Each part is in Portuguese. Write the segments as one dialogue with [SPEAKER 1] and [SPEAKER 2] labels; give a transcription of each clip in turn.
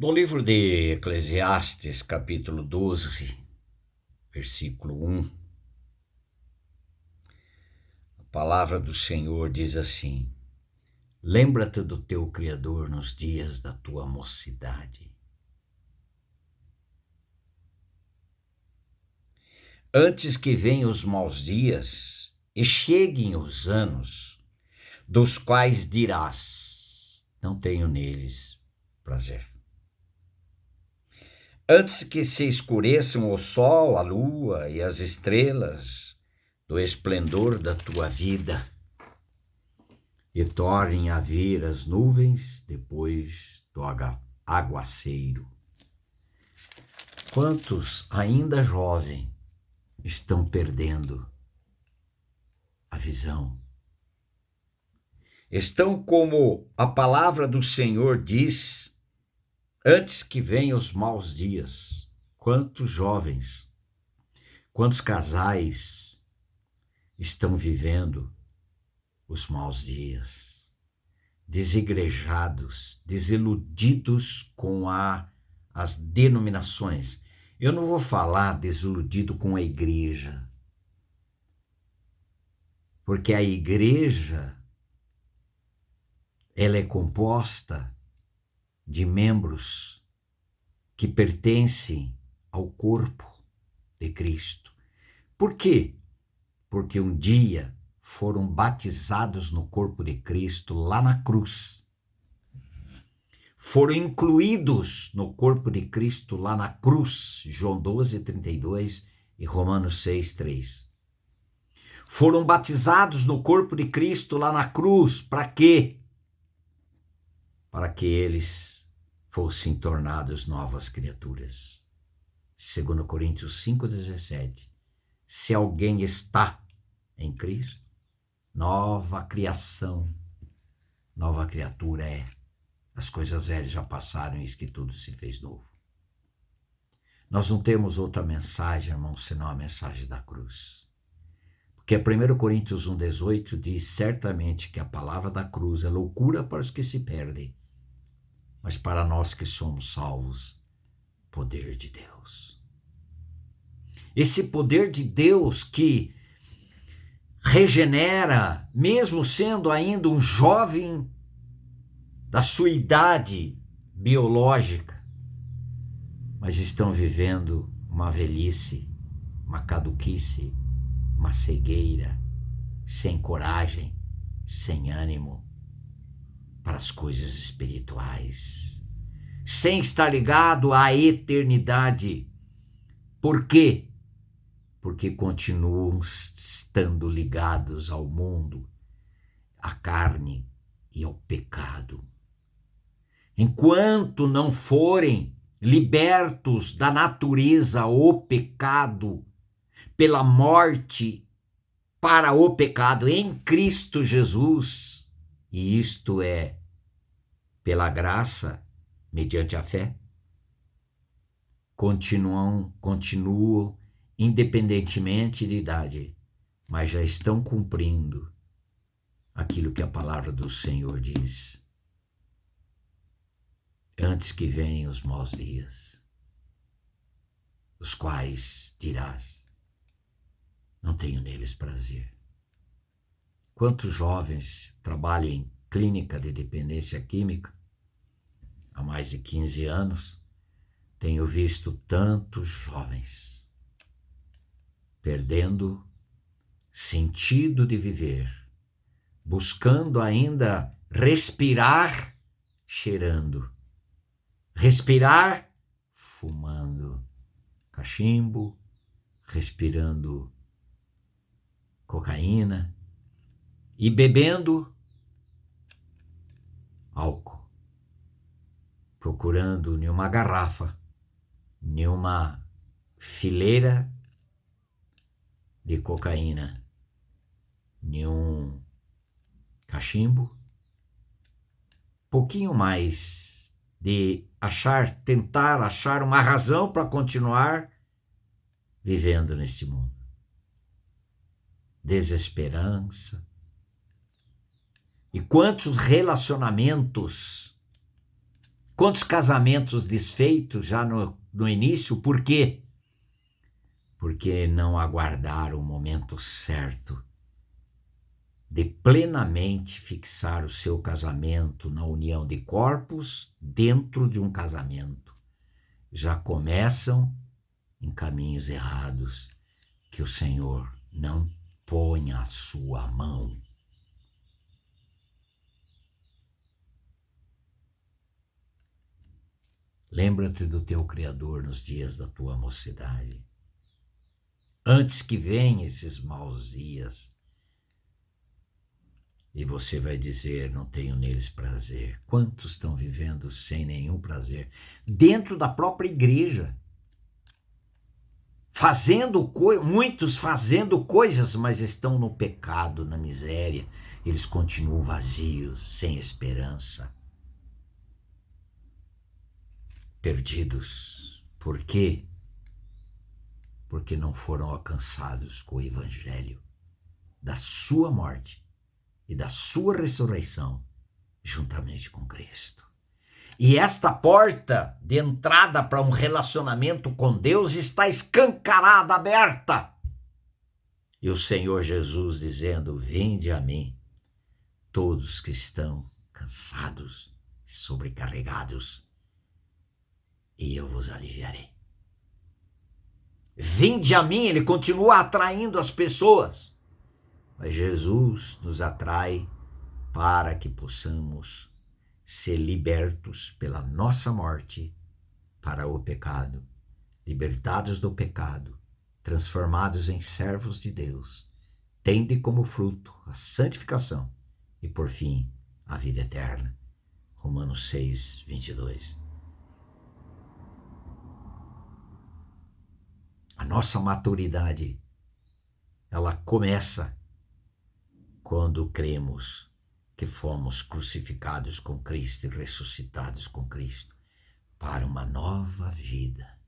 [SPEAKER 1] No livro de Eclesiastes, capítulo 12, versículo 1, a palavra do Senhor diz assim: lembra-te do teu Criador nos dias da tua mocidade. Antes que venham os maus dias e cheguem os anos, dos quais dirás, não tenho neles prazer. Antes que se escureçam o sol, a lua e as estrelas do esplendor da tua vida, e tornem a vir as nuvens depois do aguaceiro. Quantos ainda jovens estão perdendo a visão? Estão como a palavra do Senhor diz, antes que venham os maus dias. Quantos jovens, quantos casais estão vivendo os maus dias, desigrejados, desiludidos com as denominações. Eu não vou falar desiludido com a igreja, porque a igreja ela é composta de membros que pertencem ao corpo de Cristo. Por quê? Porque um dia foram batizados no corpo de Cristo lá na cruz. Foram incluídos no corpo de Cristo lá na cruz, João 12:32 e Romanos 6:3. Foram batizados no corpo de Cristo lá na cruz, para quê? Para que eles fossem tornados novas criaturas. 2 Coríntios 5:17. Se alguém está em Cristo, nova criação, nova criatura é. As coisas velhas já passaram e eis que tudo se fez novo. Nós não temos outra mensagem, irmão, senão a mensagem da cruz. Porque 1 Coríntios 1:18 diz certamente que a palavra da cruz é loucura para os que se perdem, mas para nós que somos salvos, poder de Deus. Esse poder de Deus que regenera, mesmo sendo ainda um jovem da sua idade biológica, mas estão vivendo uma velhice, uma caduquice, uma cegueira, sem coragem, sem ânimo para as coisas espirituais, sem estar ligado à eternidade. Por quê? Porque continuam estando ligados ao mundo, à carne e ao pecado. Enquanto não forem libertos da natureza, o pecado, pela morte para o pecado em Cristo Jesus, e isto é pela graça, mediante a fé, continuam independentemente de idade, mas já estão cumprindo aquilo que a palavra do Senhor diz. Antes que venham os maus dias, os quais dirás, não tenho neles prazer. Quantos jovens trabalham em clínica de dependência química há mais de 15 anos, tenho visto tantos jovens perdendo sentido de viver, buscando ainda respirar cheirando, respirar fumando cachimbo, respirando cocaína e bebendo álcool, procurando nenhuma garrafa, nenhuma fileira de cocaína, nenhum cachimbo, pouquinho mais de tentar achar uma razão para continuar vivendo nesse mundo. Desesperança. E quantos relacionamentos Quantos casamentos desfeitos já no início? Por quê? Porque não aguardaram o momento certo de plenamente fixar o seu casamento na união de corpos dentro de um casamento. Já começam em caminhos errados que o Senhor não põe a sua mão. Lembra-te do teu Criador nos dias da tua mocidade. Antes que venham esses maus dias, e você vai dizer, não tenho neles prazer. Quantos estão vivendo sem nenhum prazer? Dentro da própria igreja. Muitos fazendo coisas, mas estão no pecado, na miséria. Eles continuam vazios, sem esperança. Perdidos. Por quê? Porque não foram alcançados com o evangelho da sua morte e da sua ressurreição juntamente com Cristo. E esta porta de entrada para um relacionamento com Deus está escancarada, aberta. E o Senhor Jesus dizendo, vinde a mim, todos que estão cansados e sobrecarregados, e eu vos aliviarei. Vinde a mim, ele continua atraindo as pessoas. Mas Jesus nos atrai para que possamos ser libertos pela nossa morte para o pecado, libertados do pecado, transformados em servos de Deus, tende como fruto a santificação e, por fim, a vida eterna. Romanos 6, 22. A nossa maturidade, ela começa quando cremos que fomos crucificados com Cristo e ressuscitados com Cristo para uma nova vida,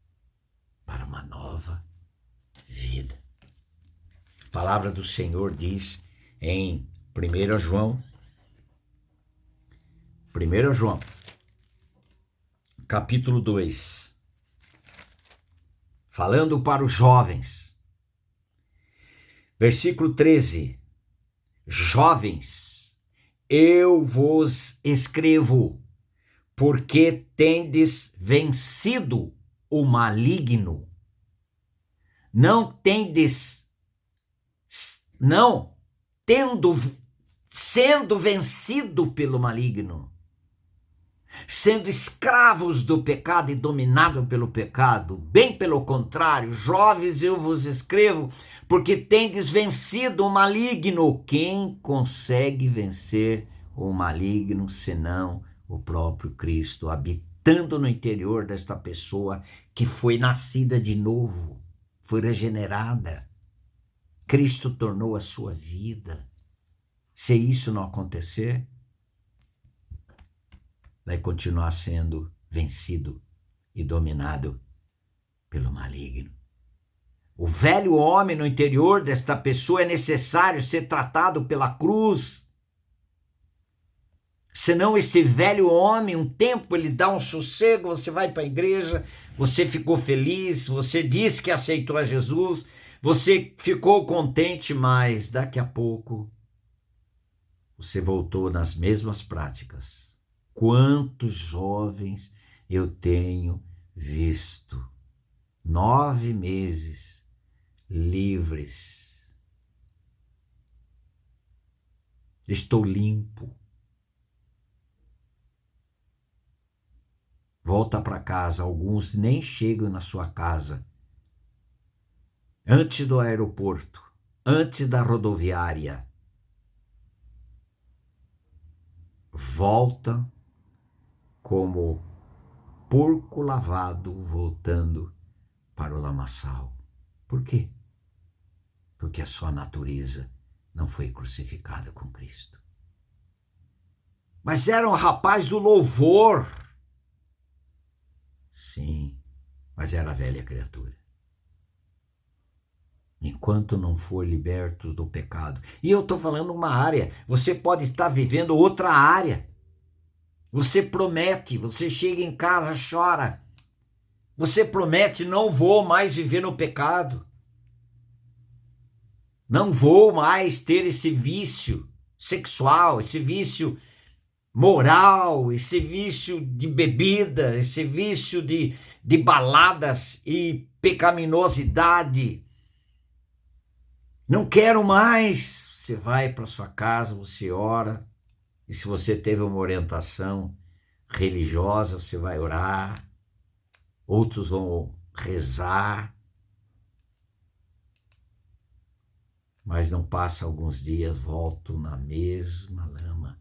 [SPEAKER 1] para uma nova vida. A palavra do Senhor diz em 1 João, capítulo 2, falando para os jovens, versículo 13, jovens, eu vos escrevo, porque tendes vencido o maligno. Sendo vencido pelo maligno, sendo escravos do pecado e dominados pelo pecado. Bem pelo contrário, jovens, eu vos escrevo, porque tendes vencido o maligno. Quem consegue vencer o maligno, senão o próprio Cristo, habitando no interior desta pessoa que foi nascida de novo, foi regenerada. Cristo tornou a sua vida. Se isso não acontecer, vai continuar sendo vencido e dominado pelo maligno. O velho homem no interior desta pessoa é necessário ser tratado pela cruz. Senão esse velho homem, um tempo ele dá um sossego, você vai para a igreja, você ficou feliz, você disse que aceitou a Jesus, você ficou contente, mas daqui a pouco você voltou nas mesmas práticas. Quantos jovens eu tenho visto 9 meses livres. Estou limpo. Volta para casa, alguns nem chegam na sua casa. Antes do aeroporto, antes da rodoviária, volta como porco lavado voltando para o lamaçal. Por quê? Porque a sua natureza não foi crucificada com Cristo. Mas era um rapaz do louvor. Sim, mas era a velha criatura. Enquanto não for liberto do pecado. E eu estou falando uma área, você pode estar vivendo outra área. Você promete, você chega em casa, chora. Você promete, não vou mais viver no pecado. Não vou mais ter esse vício sexual, esse vício moral, esse vício de bebida, esse vício de baladas e pecaminosidade. Não quero mais. Você vai para sua casa, você ora, e se você teve uma orientação religiosa, você vai orar, outros vão rezar, mas não passa alguns dias, volto na mesma lama,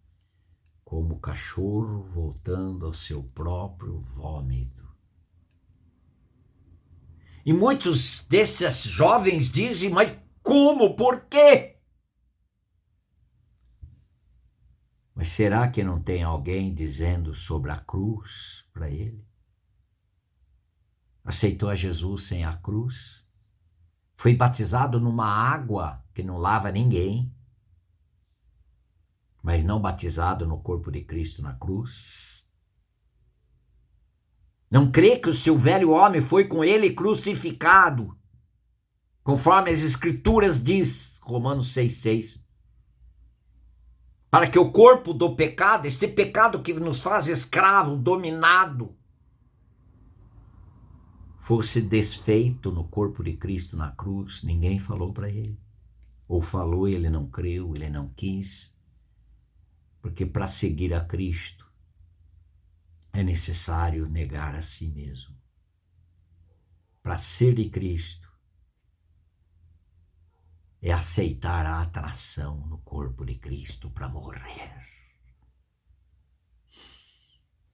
[SPEAKER 1] como o cachorro voltando ao seu próprio vômito. E muitos desses jovens dizem, mas como? Por quê? Mas será que não tem alguém dizendo sobre a cruz para ele? Aceitou a Jesus sem a cruz? Foi batizado numa água que não lava ninguém, mas não batizado no corpo de Cristo na cruz? Não crê que o seu velho homem foi com ele crucificado, conforme as Escrituras diz, Romanos 6,6. Para que o corpo do pecado, este pecado que nos faz escravo, dominado, fosse desfeito no corpo de Cristo na cruz. Ninguém falou para ele. Ou falou e ele não creu, ele não quis. Porque para seguir a Cristo é necessário negar a si mesmo. Para ser de Cristo é aceitar a atração no corpo de Cristo para morrer.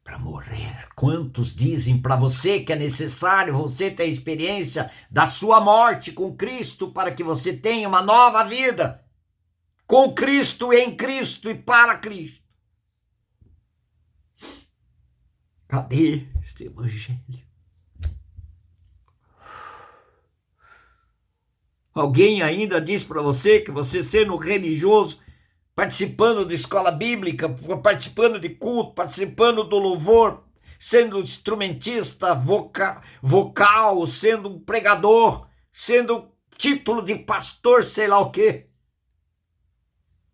[SPEAKER 1] Para morrer. Quantos dizem para você que é necessário você ter a experiência da sua morte com Cristo para que você tenha uma nova vida? Com Cristo, em Cristo e para Cristo. Cadê este evangelho? Alguém ainda diz para você que você sendo religioso, participando de escola bíblica, participando de culto, participando do louvor, sendo instrumentista vocal, sendo um pregador, sendo título de pastor, sei lá o quê,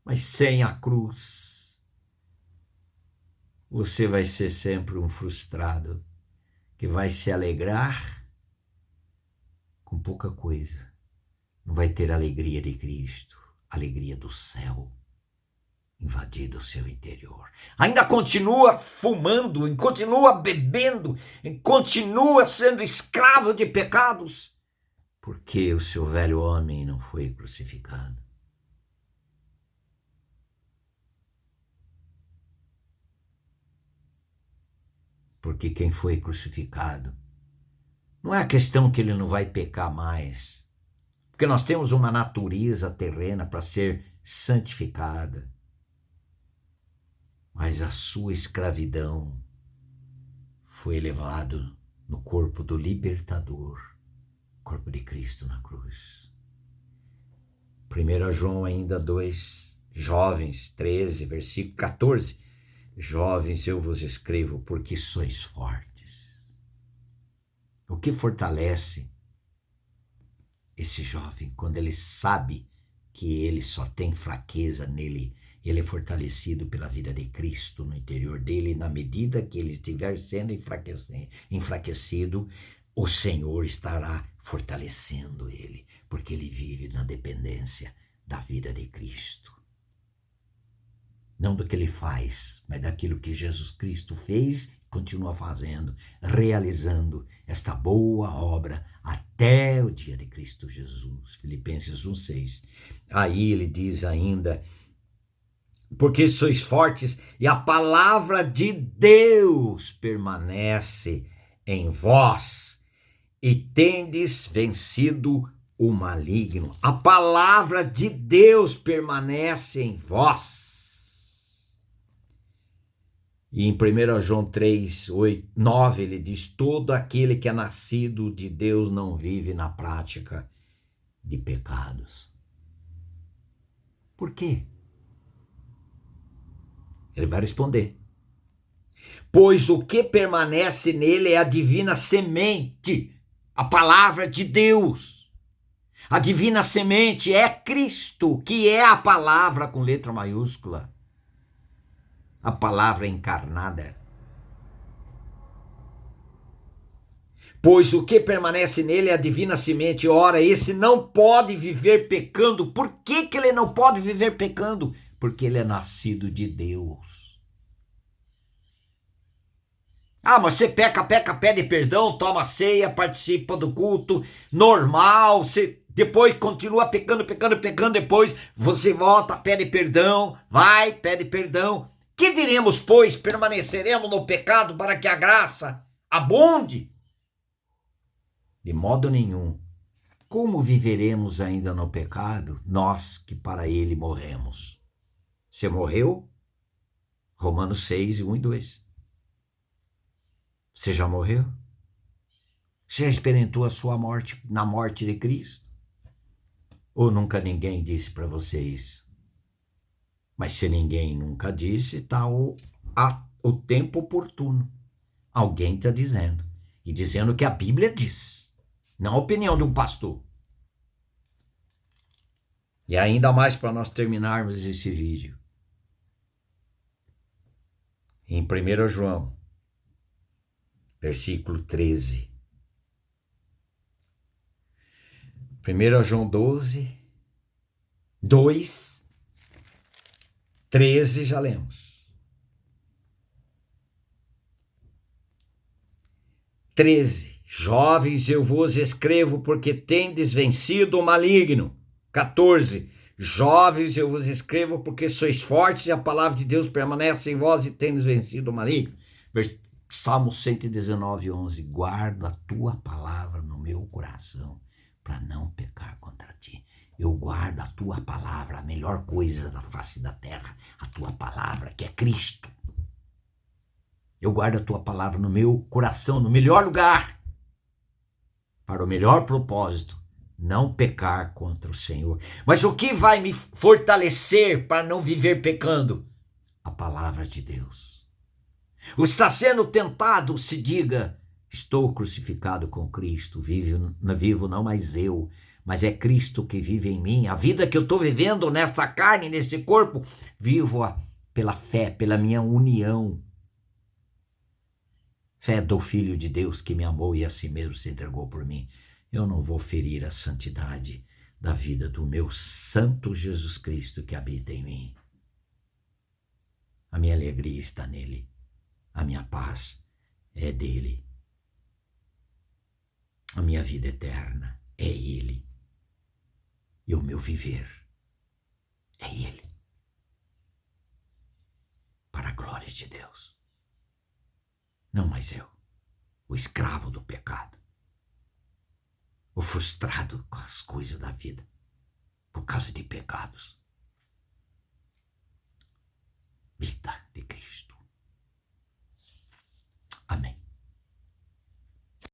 [SPEAKER 1] mas sem a cruz, você vai ser sempre um frustrado que vai se alegrar com pouca coisa. Não vai ter a alegria de Cristo, a alegria do céu invadido o seu interior. Ainda continua fumando, continua bebendo, continua sendo escravo de pecados, porque o seu velho homem não foi crucificado. Porque quem foi crucificado, não é a questão que ele não vai pecar mais, porque nós temos uma natureza terrena para ser santificada. Mas a sua escravidão foi elevado no corpo do libertador, corpo de Cristo na cruz. 1 João ainda 2, jovens, 13, versículo 14. Jovens, eu vos escrevo porque sois fortes. O que fortalece esse jovem quando ele sabe que ele só tem fraqueza nele? Ele é fortalecido pela vida de Cristo no interior dele, e na medida que ele estiver sendo enfraquecido, o Senhor estará fortalecendo ele, porque ele vive na dependência da vida de Cristo. Não do que ele faz, mas daquilo que Jesus Cristo fez e continua fazendo, realizando esta boa obra até o dia de Cristo Jesus. Filipenses 1,6. Aí ele diz ainda, porque sois fortes e a palavra de Deus permanece em vós e tendes vencido o maligno. A palavra de Deus permanece em vós. E em 1 João 3, 8, 9, ele diz, todo aquele que é nascido de Deus não vive na prática de pecados. Por quê? Ele vai responder. Pois o que permanece nele é a divina semente, a palavra de Deus. A divina semente é Cristo, que é a palavra com letra maiúscula, a palavra encarnada. Pois o que permanece nele é a divina semente. Ora, esse não pode viver pecando. Por que ele não pode viver pecando? Porque ele é nascido de Deus. Ah, mas você peca, pede perdão, toma ceia, participa do culto, normal, você depois continua pecando, depois você volta, pede perdão, vai, pede perdão. Que diremos, pois, permaneceremos no pecado para que a graça abunde? De modo nenhum. Como viveremos ainda no pecado, nós que para ele morremos? Você morreu? Romanos 6, 1 e 2. Você já morreu? Você já experimentou a sua morte na morte de Cristo? Ou nunca ninguém disse para você isso? Mas se ninguém nunca disse, está o tempo oportuno. Alguém está dizendo. E dizendo que a Bíblia diz. Não a opinião de um pastor. E ainda mais para nós terminarmos esse vídeo. Em 1 João, versículo 13. 1 João 12, 2, 13 já lemos. 13. Jovens, eu vos escrevo porque tendes vencido o maligno. 14. Jovens, eu vos escrevo porque sois fortes e a palavra de Deus permanece em vós e tendes vencido o maligno. Salmo 119, 11. Guardo a tua palavra no meu coração para não pecar contra ti. Eu guardo a tua palavra, a melhor coisa da face da terra, a tua palavra que é Cristo. Eu guardo a tua palavra no meu coração, no melhor lugar, para o melhor propósito, não pecar contra o Senhor. Mas o que vai me fortalecer para não viver pecando? A palavra de Deus. O está sendo tentado, se diga, estou crucificado com Cristo, vivo não mais eu, mas é Cristo que vive em mim. A vida que eu estou vivendo nesta carne, nesse corpo, vivo-a pela fé, pela minha união. Fé do Filho de Deus que me amou e a si mesmo se entregou por mim. Eu não vou ferir a santidade da vida do meu santo Jesus Cristo que habita em mim. A minha alegria está nele. A minha paz é dele. A minha vida eterna é ele. E o meu viver é ele. Para a glória de Deus. Não mais eu, o escravo do pecado, o frustrado com as coisas da vida, por causa de pecados.